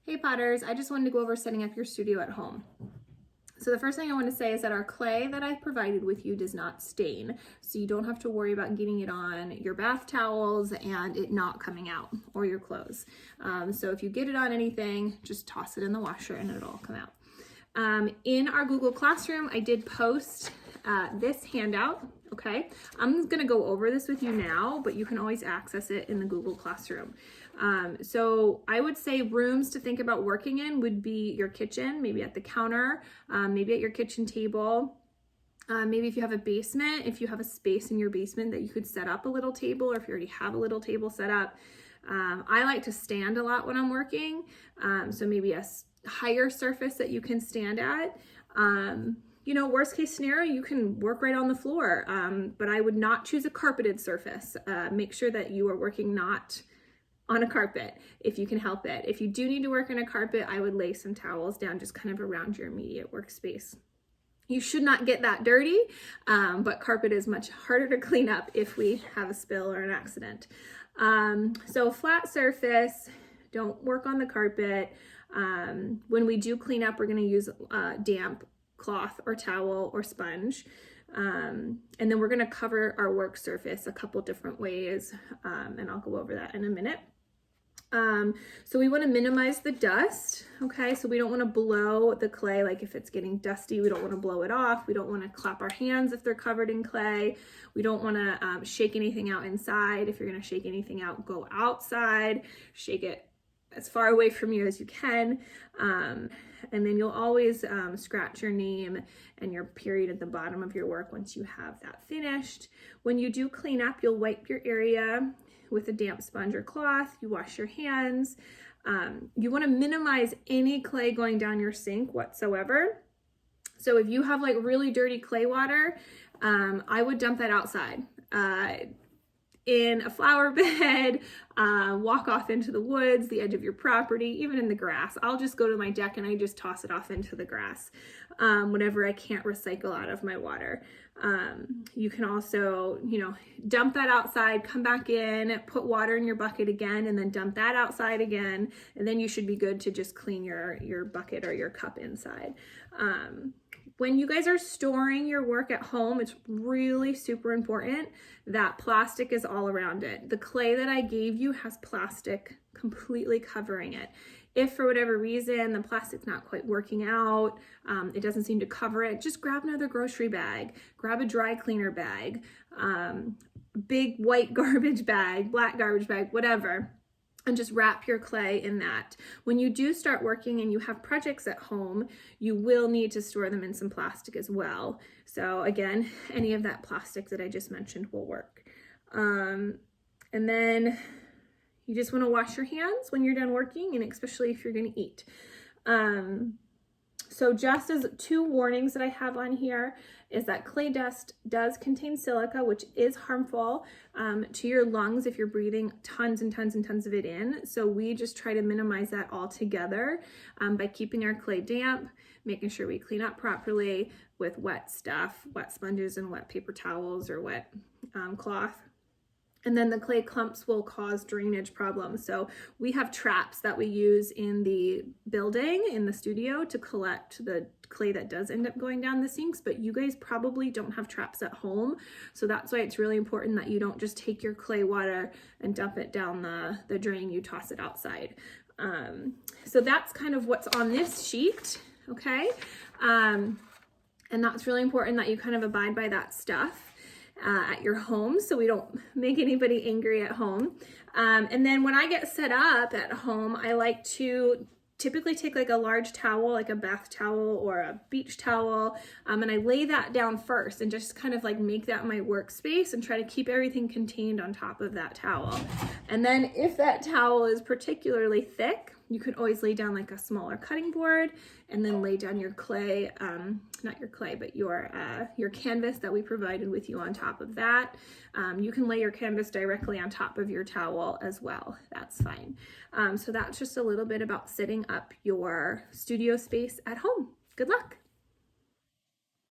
Hey Potters, I just wanted to go over setting up your studio at home. So the first thing I want to say is that our clay that I've provided with you does not stain. So you don't have to worry about getting it on your bath towels and it not coming out, or your clothes. So if you get it on anything, just toss it in the washer and it'll all come out. In our Google Classroom, I did post this handout, okay? I'm gonna go over this with you now, but you can always access it in the Google Classroom. So I would say rooms to think about working in would be your kitchen, maybe at the counter, maybe at your kitchen table. Maybe if you have a basement, if you have a space in your basement that you could set up a little table, or if you already have a little table set up. I like to stand a lot when I'm working, so maybe a higher surface that you can stand at. You know, worst case scenario, you can work right on the floor, but I would not choose a carpeted surface. Make sure that you are working not on a carpet if you can help it. If you do need to work on a carpet, I would lay some towels down just kind of around your immediate workspace. You should not get that dirty, but carpet is much harder to clean up if we have a spill or an accident. So flat surface, don't work on the carpet. When we do clean up, we're gonna use damp cloth or towel or sponge. And then we're gonna cover our work surface a couple different ways, and I'll go over that in a minute. So we want to minimize the dust, okay? So we don't want to blow the clay, like if it's getting dusty, we don't want to blow it off. We don't want to clap our hands if they're covered in clay. We don't want to shake anything out inside. If you're going to shake anything out, go outside, shake it as far away from you as you can. And then you'll always scratch your name and your period at the bottom of your work once you have that finished. When you do clean up, you'll wipe your area with a damp sponge or cloth. You wash your hands. You want to minimize any clay going down your sink whatsoever. So if you have like really dirty clay water, I would dump that outside. In a flower bed, walk off into the woods, the edge of your property, even in the grass. I'll just go to my deck and I just toss it off into the grass whenever I can't recycle out of my water. You can also, you know, dump that outside, come back in, put water in your bucket again, and then dump that outside again. And then you should be good to just clean your bucket or your cup inside. When you guys are storing your work at home, it's really super important that plastic is all around it. The clay that I gave you has plastic completely covering it. If for whatever reason the plastic's not quite working out, it doesn't seem to cover it, just grab another grocery bag, grab a dry cleaner bag, big white garbage bag, black garbage bag, whatever, and just wrap your clay in that. When you do start working and you have projects at home, you will need to store them in some plastic as well. So again, any of that plastic that I just mentioned will work. And then you just want to wash your hands when you're done working, and especially if you're going to eat. So just as two warnings that I have on here is that clay dust does contain silica, which is harmful to your lungs if you're breathing tons and tons and tons of it in. So we just try to minimize that altogether by keeping our clay damp, making sure we clean up properly with wet stuff, wet sponges and wet paper towels or wet cloth. And then the clay clumps will cause drainage problems. So we have traps that we use in the building, in the studio, to collect the clay that does end up going down the sinks, but you guys probably don't have traps at home. So that's why it's really important that you don't just take your clay water and dump it down the drain, you toss it outside. So that's kind of what's on this sheet, okay? And that's really important that you kind of abide by that stuff at your home, so we don't make anybody angry at home. And then when I get set up at home, I like to typically take like a large towel, like a bath towel or a beach towel, and I lay that down first and just kind of like make that my workspace and try to keep everything contained on top of that towel. And then if that towel is particularly thick, you could always lay down like a smaller cutting board and then lay down your clay, not your clay, but your canvas that we provided with you on top of that. You can lay your canvas directly on top of your towel as well. That's fine. So that's just a little bit about setting up your studio space at home. Good luck.